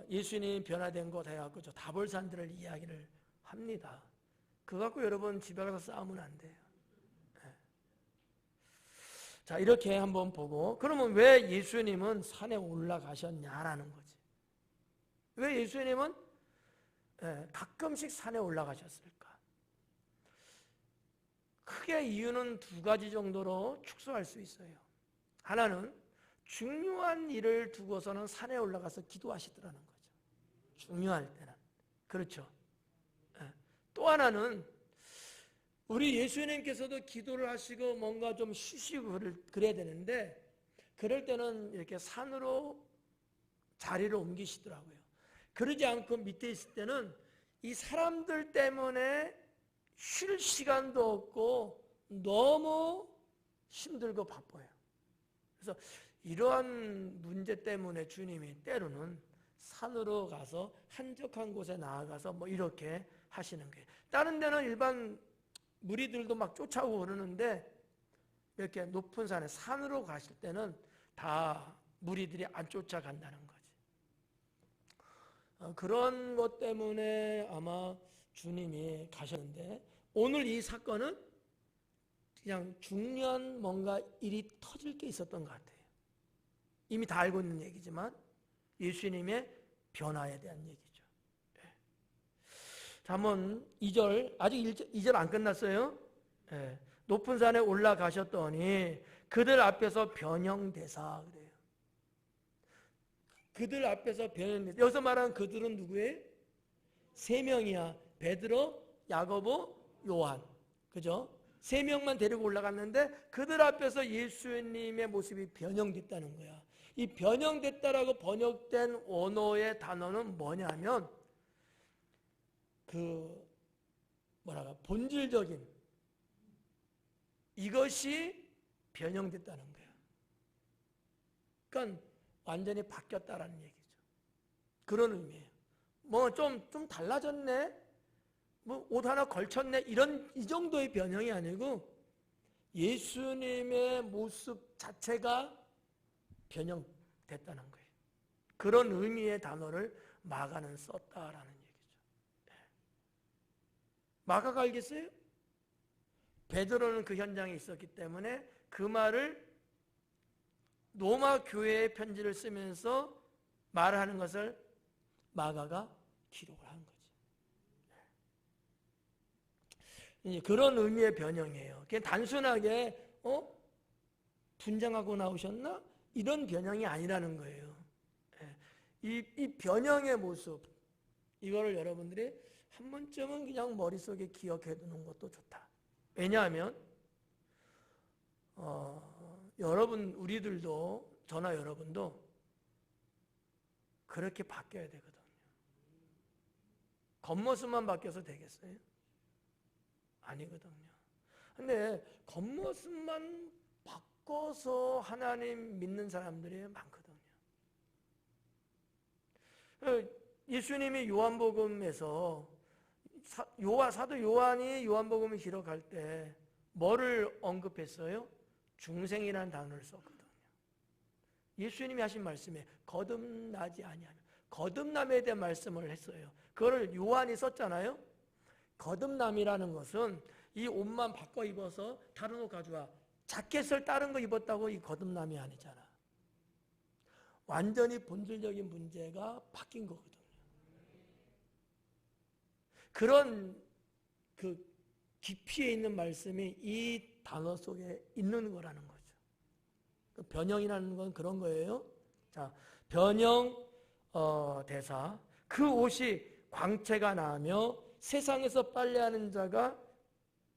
예수님이 변화된 곳 해갖고 저 다볼산들을 이야기를 합니다. 그거 갖고 여러분 집에 가서 싸우면 안 돼요. 네. 자, 이렇게 한번 보고 그러면 왜 예수님은 산에 올라가셨냐라는 거지. 왜 예수님은 가끔씩 산에 올라가셨을까? 크게 이유는 두 가지 정도로 축소할 수 있어요. 하나는 중요한 일을 두고서는 산에 올라가서 기도하시더라는 거죠. 중요할 때는. 그렇죠. 또 하나는 우리 예수님께서도 기도를 하시고 뭔가 좀 쉬시고 그래야 되는데 그럴 때는 이렇게 산으로 자리를 옮기시더라고요. 그러지 않고 밑에 있을 때는 이 사람들 때문에 쉴 시간도 없고 너무 힘들고 바빠요. 그래서 이러한 문제 때문에 주님이 때로는 산으로 가서 한적한 곳에 나아가서 뭐 이렇게 하시는 거예요. 다른 데는 일반 무리들도 막 쫓아오고 그러는데 이렇게 높은 산에 산으로 가실 때는 다 무리들이 안 쫓아간다는 거지. 그런 것 때문에 아마 주님이 가셨는데 오늘 이 사건은 그냥 중요한 뭔가 일이 터질 게 있었던 것 같아요. 이미 다 알고 있는 얘기지만 예수님의 변화에 대한 얘기죠. 자, 한번 2절, 아직 2절 안 끝났어요. 높은 산에 올라가셨더니 그들 앞에서 변형되사 그래요. 그들 앞에서 변형되사. 여기서 말하는 그들은 누구예요? 세 명이야. 베드로, 야고보, 요한. 그죠? 세 명만 데리고 올라갔는데 그들 앞에서 예수님의 모습이 변형됐다는 거야. 이 변형됐다라고 번역된 원어의 단어는 뭐냐면 본질적인 이것이 변형됐다는 거야. 그러니까 완전히 바뀌었다라는 얘기죠. 그런 의미예요. 뭐 좀 달라졌네? 뭐 옷 하나 걸쳤네? 이 정도의 변형이 아니고 예수님의 모습 자체가 변형됐다는 거예요. 그런 의미의 단어를 마가는 썼다라는 얘기죠. 마가가 알겠어요? 베드로는 그 현장에 있었기 때문에 그 말을 로마 교회의 편지를 쓰면서 말하는 것을 마가가 기록을 한 거지. 이제 그런 의미의 변형이에요. 그냥 단순하게 분장하고 나오셨나? 이런 변형이 아니라는 거예요. 이 변형의 모습 이거를 여러분들이 한 번쯤은 그냥 머릿속에 기억해 두는 것도 좋다. 왜냐하면 여러분 우리들도 저나 여러분도 그렇게 바뀌어야 되거든요. 겉모습만 바뀌어서 되겠어요? 아니거든요. 근데 겉모습만 바꿔서 하나님 믿는 사람들이 많거든요. 예수님이 요한복음에서 사도 요한이 요한복음을 기록할 때 뭐를 언급했어요? 중생이라는 단어를 썼거든요. 예수님이 하신 말씀에 거듭나지 아니하면 거듭남에 대한 말씀을 했어요. 그거를 요한이 썼잖아요. 거듭남이라는 것은 이 옷만 바꿔 입어서 다른 옷 가져와 자켓을 다른 거 입었다고 이 거듭남이 아니잖아. 완전히 본질적인 문제가 바뀐 거거든요. 그런 그 깊이에 있는 말씀이 이 단어 속에 있는 거라는 거죠. 변형이라는 건 그런 거예요. 자, 변형 대사. 그 옷이 광채가 나며 세상에서 빨래하는 자가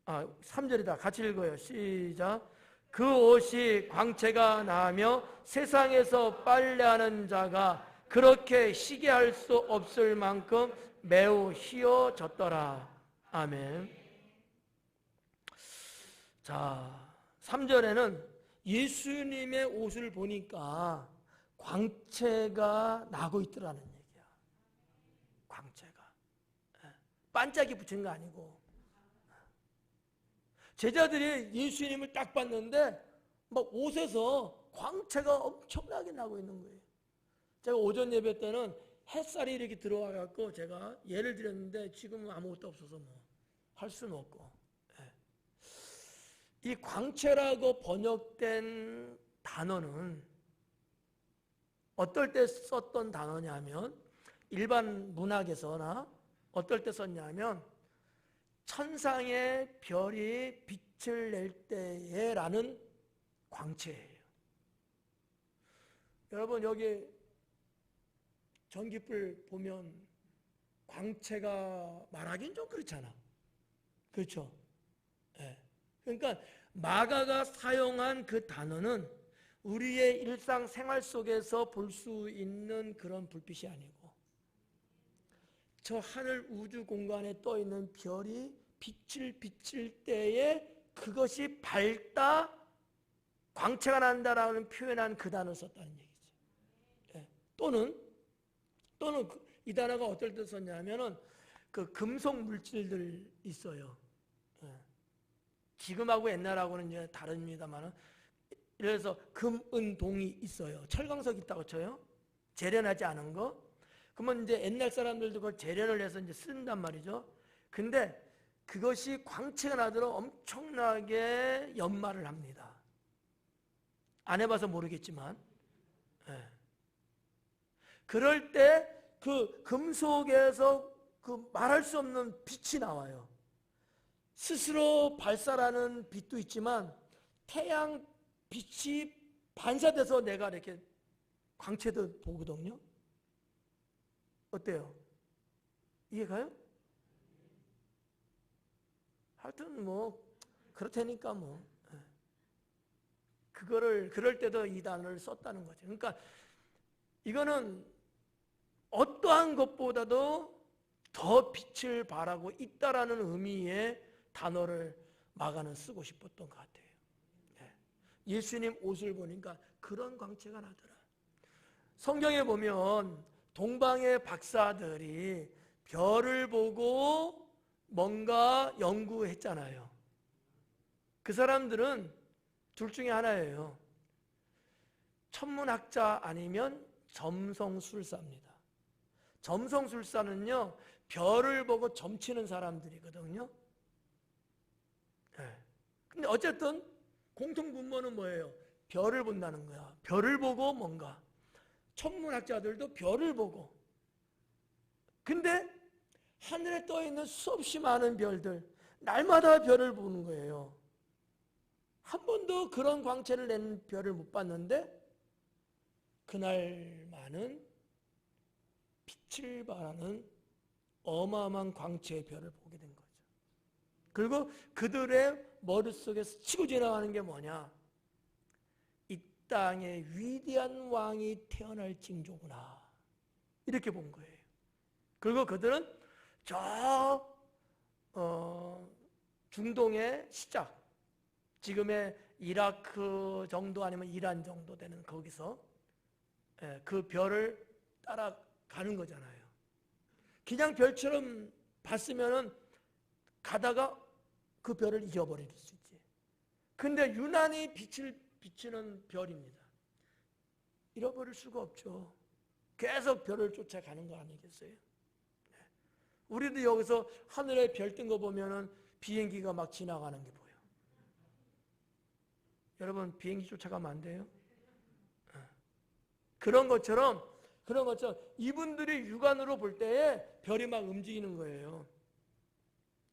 3절이다. 같이 읽어요. 시작. 그 옷이 광채가 나며 세상에서 빨래하는 자가 그렇게 희게 할 수 없을 만큼 매우 희어졌더라. 아멘. 자, 3절에는 예수님의 옷을 보니까 광채가 나고 있더라는 얘기야. 광채가. 반짝이 붙인 거 아니고. 제자들이 예수님을 딱 봤는데 막 옷에서 광채가 엄청나게 나고 있는 거예요. 제가 오전 예배 때는 햇살이 이렇게 들어와 갖고 제가 예를 드렸는데 지금은 아무것도 없어서 뭐 할 수는 없고. 이 광채라고 번역된 단어는 어떨 때 썼던 단어냐면 일반 문학에서나 어떨 때 썼냐면 천상의 별이 빛을 낼 때에 라는 광채예요. 여러분 여기 전기불 보면 광채가 말하기는 좀 그렇잖아. 그렇죠? 네. 그러니까 마가가 사용한 그 단어는 우리의 일상생활 속에서 볼 수 있는 그런 불빛이 아니고 저 하늘 우주 공간에 떠 있는 별이 빛을 비칠 때에 그것이 밝다 광채가 난다라는 표현한 그 단어를 썼다는 얘기죠. 네. 또는 이 단어가 어떨 때 썼냐면은 그 금속 물질들 있어요. 네. 지금하고 옛날하고는 이제 다릅니다만은 그래서 금, 은, 동이 있어요. 철광석 있다고 쳐요. 재련하지 않은 거. 그러면 이제 옛날 사람들도 그걸 재련을 해서 이제 쓴단 말이죠. 근데 그것이 광채가 나도록 엄청나게 연마를 합니다. 안 해봐서 모르겠지만. 네. 그럴 때 그 금속에서 그 말할 수 없는 빛이 나와요. 스스로 발산하는 빛도 있지만 태양 빛이 반사돼서 내가 이렇게 광채도 보거든요. 어때요? 이해가요? 하여튼 뭐 그렇다니까 뭐 그거를 그럴 때도 이 단어를 썼다는 거죠. 그러니까 이거는 어떠한 것보다도 더 빛을 발하고 있다라는 의미의 단어를 마가는 쓰고 싶었던 것 같아요. 예수님 옷을 보니까 그런 광채가 나더라. 성경에 보면 동방의 박사들이 별을 보고 뭔가 연구했잖아요. 그 사람들은 둘 중에 하나예요. 천문학자 아니면 점성술사입니다. 점성술사는요, 별을 보고 점치는 사람들이거든요. 네. 근데 어쨌든 공통분모는 뭐예요? 별을 본다는 거야. 별을 보고 뭔가. 천문학자들도 별을 보고. 근데 하늘에 떠 있는 수없이 많은 별들, 날마다 별을 보는 거예요. 한 번도 그런 광채를 내는 별을 못 봤는데 그날만은 빛을 발하는 어마어마한 광채의 별을 보게 된 거죠. 그리고 그들의 머릿속에 스치고 지나가는 게 뭐냐? 이 땅에 위대한 왕이 태어날 징조구나. 이렇게 본 거예요. 그리고 그들은 저 중동의 시작, 지금의 이라크 정도 아니면 이란 정도 되는 거기서 그 별을 따라가는 거잖아요. 그냥 별처럼 봤으면은 가다가 그 별을 잊어버릴 수 있지. 근데 유난히 빛을 비치는 별입니다. 잃어버릴 수가 없죠. 계속 별을 쫓아가는 거 아니겠어요? 우리도 여기서 하늘에 별 뜬 거 보면은 비행기가 막 지나가는 게 보여. 여러분 비행기 쫓아가면 안 돼요? 그런 것처럼 이분들이 육안으로 볼 때에 별이 막 움직이는 거예요.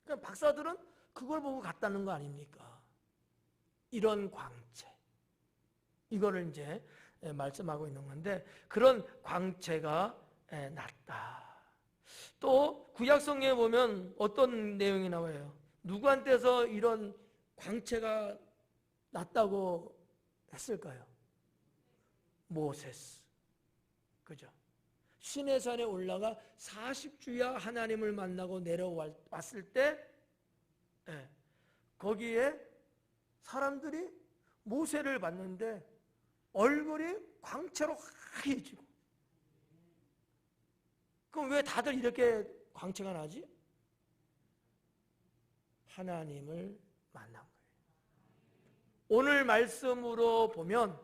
그러니까 박사들은 그걸 보고 갔다는 거 아닙니까? 이런 광채. 이거를 이제 말씀하고 있는 건데 그런 광채가 났다. 또 구약성경에 보면 어떤 내용이 나와요? 누구한테서 이런 광채가 났다고 했을까요? 모세스. 그죠? 시내산에 올라가 40주야 하나님을 만나고 내려왔을 때 거기에 사람들이 모세를 봤는데 얼굴이 광채로 하얘지고. 그럼 왜 다들 이렇게 광채가 나지? 하나님을 만난 거예요. 오늘 말씀으로 보면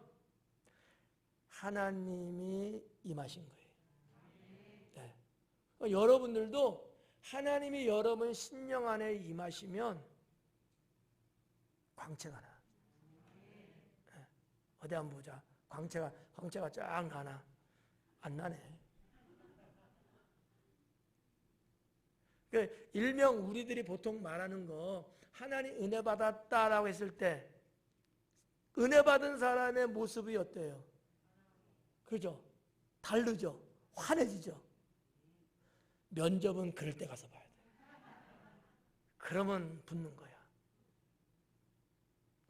하나님이 임하신 거예요. 네. 여러분들도 하나님이 여러분 심령 안에 임하시면 광채가 나. 네. 어디 한번 보자. 광채가 쫙 나나? 안 나네. 일명 우리들이 보통 말하는 거 하나님 은혜 받았다라고 했을 때 은혜 받은 사람의 모습이 어때요? 그죠? 다르죠? 환해지죠? 면접은 그럴 때 가서 봐야 돼. 그러면 붙는 거야.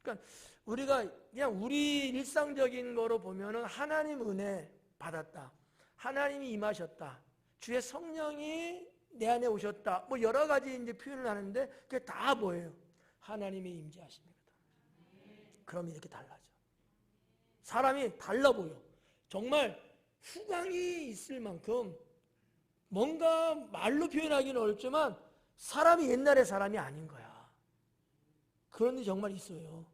그러니까 우리가 그냥 우리 일상적인 거로 보면은 하나님 은혜 받았다. 하나님이 임하셨다. 주의 성령이 내 안에 오셨다. 뭐 여러 가지 이제 표현을 하는데 그게 다 뭐예요? 하나님의 임재하십니다. 그럼 이렇게 달라져. 사람이 달라 보여. 정말 후광이 있을 만큼 뭔가 말로 표현하기는 어렵지만 사람이 옛날의 사람이 아닌 거야. 그런 일이 정말 있어요.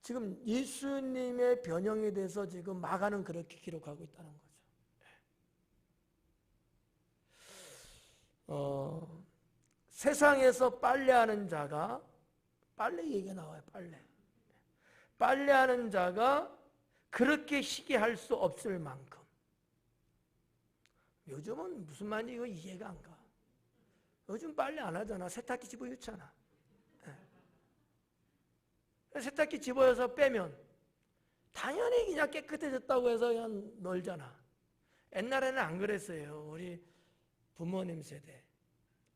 지금 예수님의 변형에 대해서 지금 마가는 그렇게 기록하고 있다는 거죠. 세상에서 빨래하는 자가, 빨래 얘기가 나와요. 빨래하는 자가 그렇게 희귀할 수 없을 만큼. 요즘은 무슨 말인지 이거 이해가 안 가. 요즘 빨래 안 하잖아. 세탁기 집어넣잖아. 세탁기 집어여서 빼면 당연히 그냥 깨끗해졌다고 해서 그냥 널잖아. 옛날에는 안 그랬어요. 우리 부모님 세대.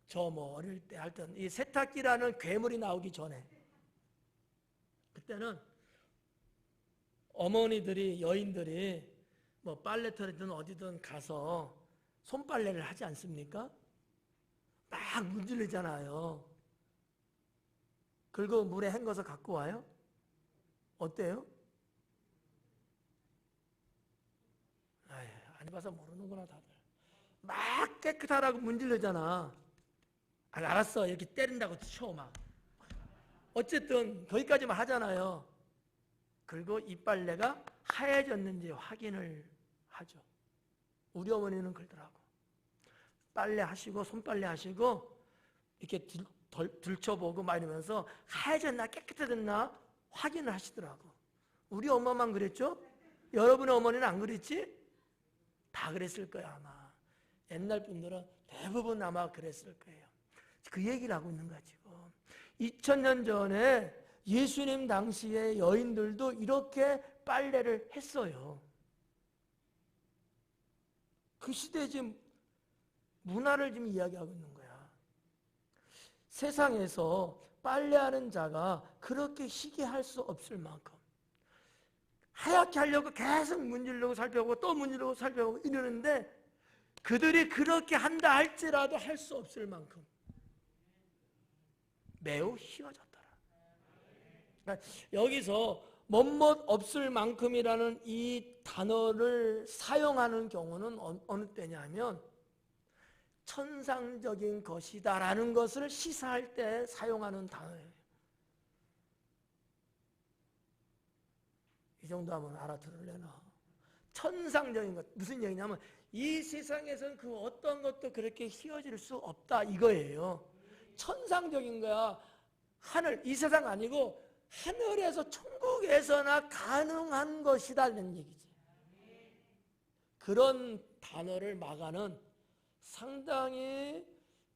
저 뭐 어릴 때 하여튼 이 세탁기라는 괴물이 나오기 전에 그때는 어머니들이 여인들이 뭐 빨래터리든 어디든 가서 손빨래를 하지 않습니까? 막 문지르잖아요. 그리고 물에 헹궈서 갖고 와요? 어때요? 안 해봐서 모르는구나 다들. 막 깨끗하라고 문지르잖아. 알았어 이렇게 때린다고 쳐 막. 어쨌든 거기까지만 하잖아요. 그리고 이 빨래가 하얘졌는지 확인을 하죠. 우리 어머니는 그러더라고. 빨래 하시고 손빨래 하시고 이렇게 들춰보고 막 이러면서 하얘졌나 깨끗해졌나 확인을 하시더라고. 우리 엄마만 그랬죠? 여러분의 어머니는 안 그랬지? 다 그랬을 거야 아마. 옛날 분들은 대부분 아마 그랬을 거예요. 그 얘기를 하고 있는 거야 지금. 2000년 전에 예수님 당시에 여인들도 이렇게 빨래를 했어요. 그 시대의 지금 문화를 지금 이야기하고 있는 거야. 세상에서 빨래하는 자가 그렇게 희귀할 수 없을 만큼 하얗게 하려고 계속 문지르고 살펴보고 또 문지르고 살펴보고 이러는데 그들이 그렇게 한다 할지라도 할 수 없을 만큼 매우 희어졌더라. 그러니까 여기서 못못 없을 만큼이라는 이 단어를 사용하는 경우는 어느 때냐면 천상적인 것이다라는 것을 시사할 때 사용하는 단어예요. 이 정도 하면 알아들을래나? 천상적인 것, 무슨 얘기냐면 이 세상에서는 그 어떤 것도 그렇게 희어질 수 없다 이거예요. 천상적인 거야. 하늘, 이 세상 아니고 하늘에서 천국에서나 가능한 것이다는 얘기지. 그런 단어를 마가는 상당히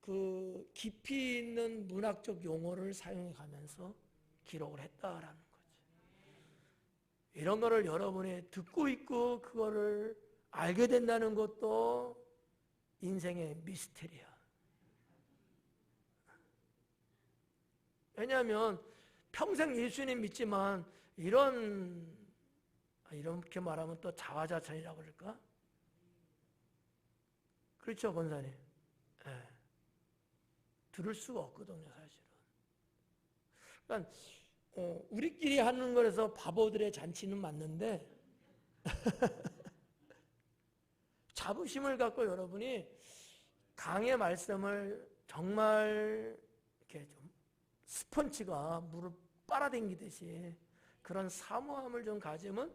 그 깊이 있는 문학적 용어를 사용해 가면서 기록을 했다라는 거지. 이런 거를 여러분이 듣고 있고 그거를 알게 된다는 것도 인생의 미스테리야. 왜냐하면 평생 예수님 믿지만 이렇게 말하면 또 자화자찬이라고 그럴까? 그렇죠, 권사님? 네. 들을 수가 없거든요, 사실은. 그러니까 우리끼리 하는 거라서 바보들의 잔치는 맞는데 자부심을 갖고 여러분이 강의 말씀을 정말 이렇게 좀 스펀지가 물을 빨아당기듯이 그런 사모함을 좀 가지면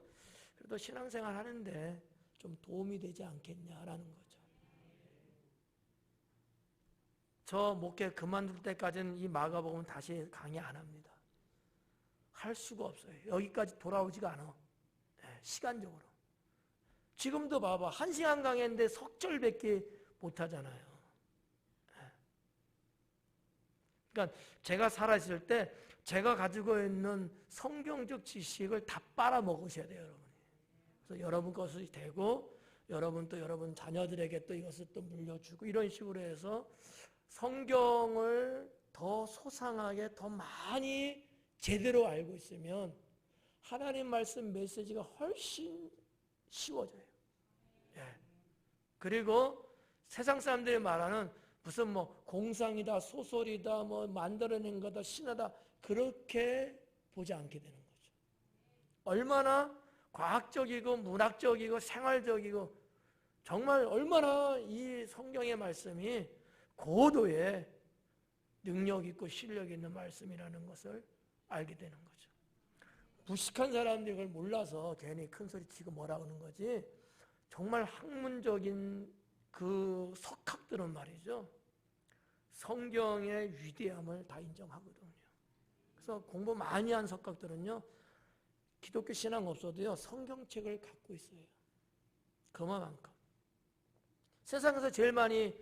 그래도 신앙생활 하는데 좀 도움이 되지 않겠냐라는 거죠. 저 목회 그만둘 때까지는 이 마가복음 다시 강의 안 합니다. 할 수가 없어요. 여기까지 돌아오지가 않아. 시간적으로. 지금도 봐봐. 1시간 강의인데 석절밖에 못 하잖아요. 그러니까 제가 살아있을 때 제가 가지고 있는 성경적 지식을 다 빨아먹으셔야 돼요, 여러분이. 그래서 여러분 것이 되고 여러분 또 여러분 자녀들에게 또 이것을 또 물려주고 이런 식으로 해서 성경을 더 소상하게 더 많이 제대로 알고 있으면 하나님 말씀 메시지가 훨씬 쉬워져요. 예. 그리고 세상 사람들이 말하는 무슨 뭐 공상이다, 소설이다, 뭐 만들어낸 거다, 신화다 그렇게 보지 않게 되는 거죠. 얼마나 과학적이고 문학적이고 생활적이고 정말 얼마나 이 성경의 말씀이 고도의 능력 있고 실력 있는 말씀이라는 것을 알게 되는 거죠. 무식한 사람들이 그걸 몰라서 괜히 큰 소리 치고 뭐라 그러는 거지. 정말 학문적인 그 석학들은 말이죠. 성경의 위대함을 다 인정하거든요. 그래서 공부 많이 한 석학들은요. 기독교 신앙 없어도요. 성경책을 갖고 있어요. 그만큼. 세상에서 제일 많이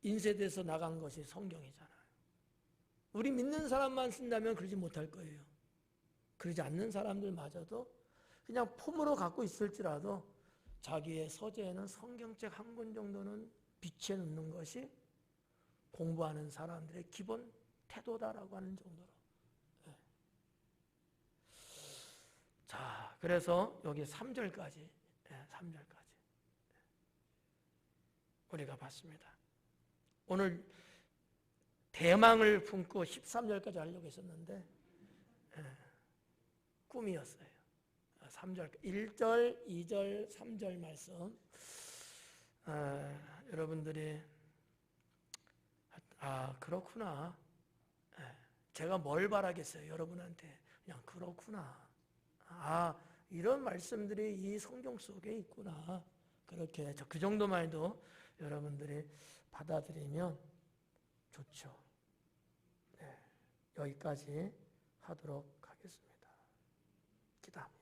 인쇄돼서 나간 것이 성경이잖아요. 우리 믿는 사람만 쓴다면 그러지 못할 거예요. 그러지 않는 사람들마저도 그냥 폼으로 갖고 있을지라도 자기의 서재에는 성경책 한 권 정도는 비치해 놓는 것이 공부하는 사람들의 기본 태도다라고 하는 정도로. 네. 자, 그래서 여기 3절까지, 3절까지 우리가 봤습니다. 오늘 대망을 품고 13절까지 하려고 했었는데 꿈이었어요. 3절, 1절, 2절, 3절 말씀 여러분들이 그렇구나. 제가 뭘 바라겠어요. 여러분한테 그냥 그렇구나. 이런 말씀들이 이 성경 속에 있구나. 그렇게 그 정도만 해도 여러분들이 받아들이면 좋죠. 네, 여기까지 하도록 하겠습니다. 기도합니다.